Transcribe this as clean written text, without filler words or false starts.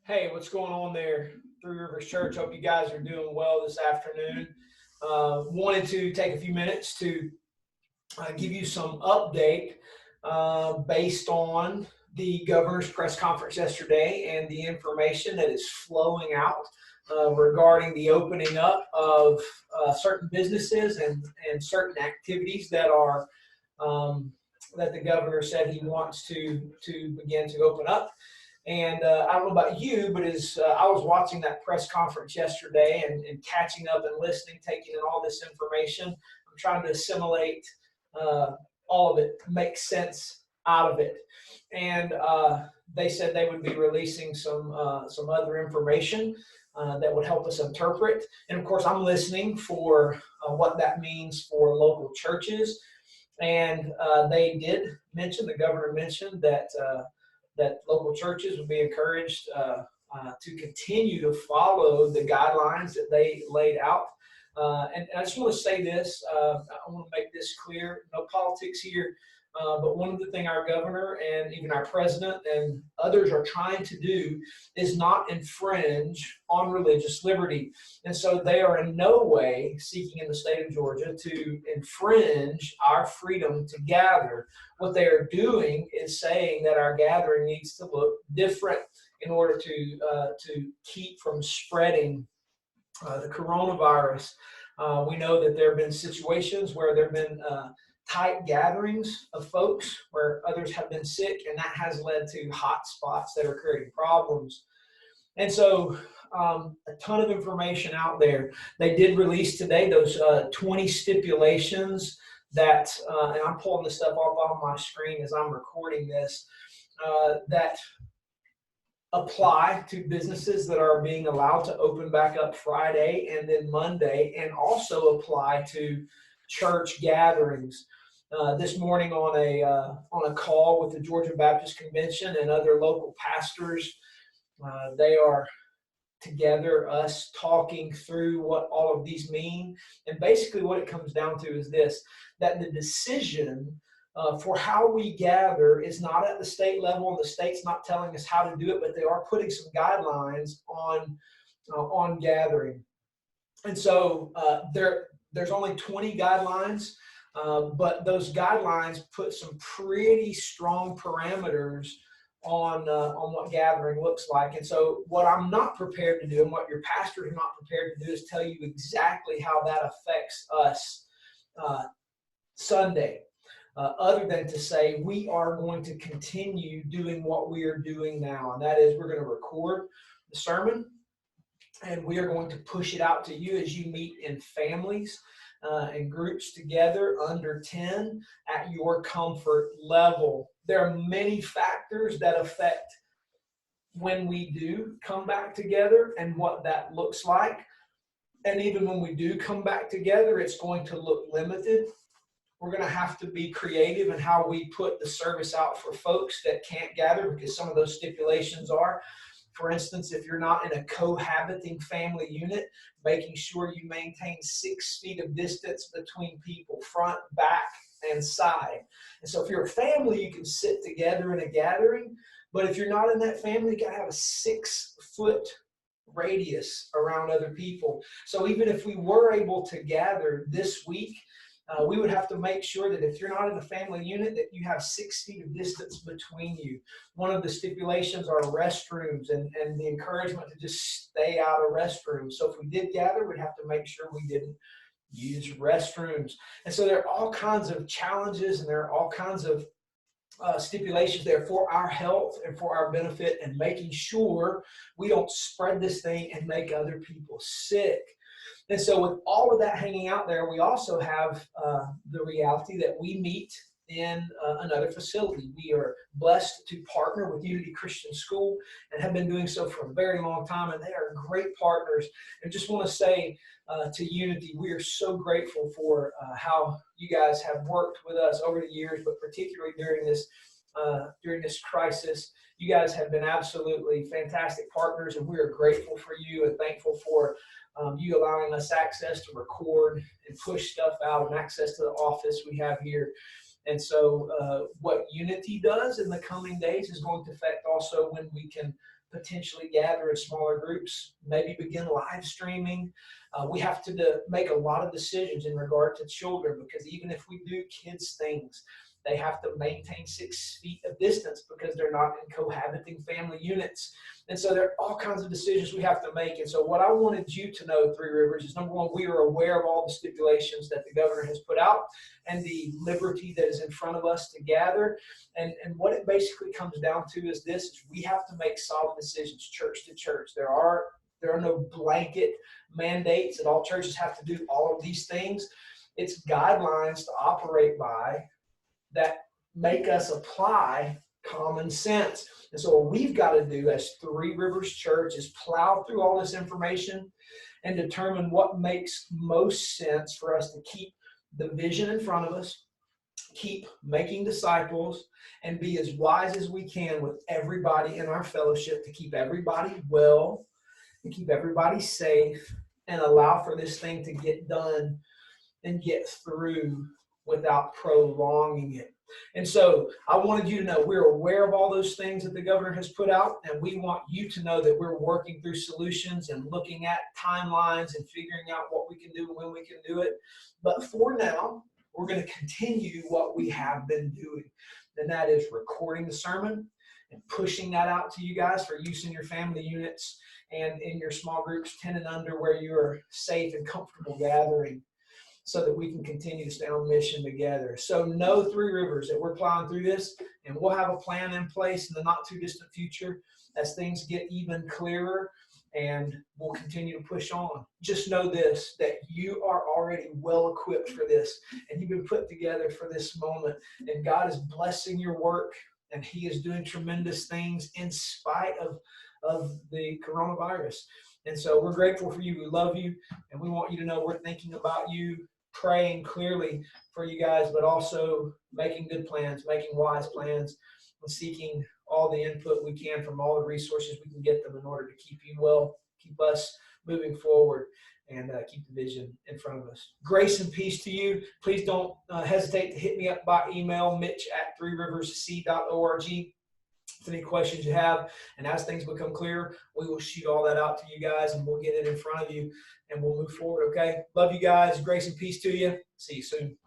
Hey, what's going on there, Three Rivers Church? Hope you guys are doing well this afternoon. Wanted to take a few minutes to give you some update based on the governor's press conference yesterday and the information that is flowing out regarding the opening up of certain businesses and certain activities that are that the governor said he wants to begin to open up. And I don't know about you, but as I was watching that press conference yesterday and catching up and listening, taking in all this information, I'm trying to assimilate all of it, make sense out of it. And they said they would be releasing some other information that would help us interpret. And of course, I'm listening for what that means for local churches. And they did mention, the governor mentioned that that local churches would be encouraged to continue to follow the guidelines that they laid out. And I just want to say this, I want to make this clear, no politics here, but one of the things our governor and even our president and others are trying to do is not infringe on religious liberty. And so they are in no way seeking in the state of Georgia to infringe our freedom to gather. What they are doing is saying that our gathering needs to look different in order to keep from spreading the coronavirus. We know that there have been situations where there have been tight gatherings of folks where others have been sick, and that has led to hot spots that are creating problems. And so a ton of information out there. They did release today those 20 stipulations that, and I'm pulling this stuff up on my screen as I'm recording this, that apply to businesses that are being allowed to open back up Friday and then Monday, and also apply to church gatherings. This morning on a call with the Georgia Baptist Convention and other local pastors, they are together, us talking through what all of these mean. And basically what it comes down to is this, that the decision for how we gather is not at the state level, and the state's not telling us how to do it, but they are putting some guidelines on gathering. And so there's only 20 guidelines, but those guidelines put some pretty strong parameters on what gathering looks like. And so what I'm not prepared to do, and what your pastor is not prepared to do, is tell you exactly how that affects us Sunday. Other than to say we are going to continue doing what we are doing now, and that is we're going to record the sermon, and we are going to push it out to you as you meet in families and groups together under 10 at your comfort level. There are many factors that affect when we do come back together and what that looks like. And even when we do come back together, it's going to look limited. We're going to have to be creative in how we put the service out for folks that can't gather, because some of those stipulations are, for instance, if you're not in a cohabiting family unit, making sure you maintain 6 feet of distance between people, front, back, and side. And so if you're a family, you can sit together in a gathering, but if you're not in that family, you got to have a 6-foot radius around other people. So even if we were able to gather this week, we would have to make sure that if you're not in a family unit, that you have 6 feet of distance between you. One of the stipulations are restrooms and the encouragement to just stay out of restrooms. So if we did gather, we'd have to make sure we didn't use restrooms. And so there are all kinds of challenges, and there are all kinds of stipulations there for our health and for our benefit, and making sure we don't spread this thing and make other people sick. And so with all of that hanging out there, we also have the reality that we meet in another facility. We are blessed to partner with Unity Christian School and have been doing so for a very long time, and they are great partners. And just want to say to Unity, we are so grateful for how you guys have worked with us over the years, but particularly during this crisis. You guys have been absolutely fantastic partners, and we are grateful for you and thankful for you allowing us access to record and push stuff out, and access to the office we have here. And so what Unity does in the coming days is going to affect also when we can potentially gather in smaller groups, maybe begin live streaming. We have to make a lot of decisions in regard to children, because even if we do kids things, they have to maintain 6 feet of distance because they're not in cohabiting family units. And so there are all kinds of decisions we have to make. And so what I wanted you to know, Three Rivers, is number one, we are aware of all the stipulations that the governor has put out and the liberty that is in front of us to gather. And what it basically comes down to is this: is we have to make solid decisions church to church. There are no blanket mandates that all churches have to do all of these things. It's guidelines to operate by that make us apply common sense. And so what we've got to do as Three Rivers Church is plow through all this information and determine what makes most sense for us to keep the vision in front of us, keep making disciples, and be as wise as we can with everybody in our fellowship to keep everybody well, to keep everybody safe, and allow for this thing to get done and get through without prolonging it. And so I wanted you to know we're aware of all those things that the governor has put out, and we want you to know that we're working through solutions and looking at timelines and figuring out what we can do and when we can do it. But for now, we're going to continue what we have been doing, and that is recording the sermon and pushing that out to you guys for use in your family units and in your small groups 10 and under, where you're safe and comfortable gathering, so that we can continue to stay on mission together. So know, Three Rivers, that we're plowing through this, and we'll have a plan in place in the not too distant future as things get even clearer, and we'll continue to push on. Just know this, that you are already well equipped for this, and you've been put together for this moment, and God is blessing your work, and He is doing tremendous things in spite of the coronavirus. And so we're grateful for you. We love you, and we want you to know we're thinking about you, praying clearly for you guys, but also making good plans, making wise plans, and seeking all the input we can from all the resources we can get them in order to keep you well, keep us moving forward, and keep the vision in front of us. Grace and peace to you. Please don't hesitate to hit me up by email, mitch@threeriversc.org. If any questions you have, and as things become clear, we will shoot all that out to you guys, and we'll get it in front of you, and we'll move forward, okay? Love you guys. Grace and peace to you. See you soon.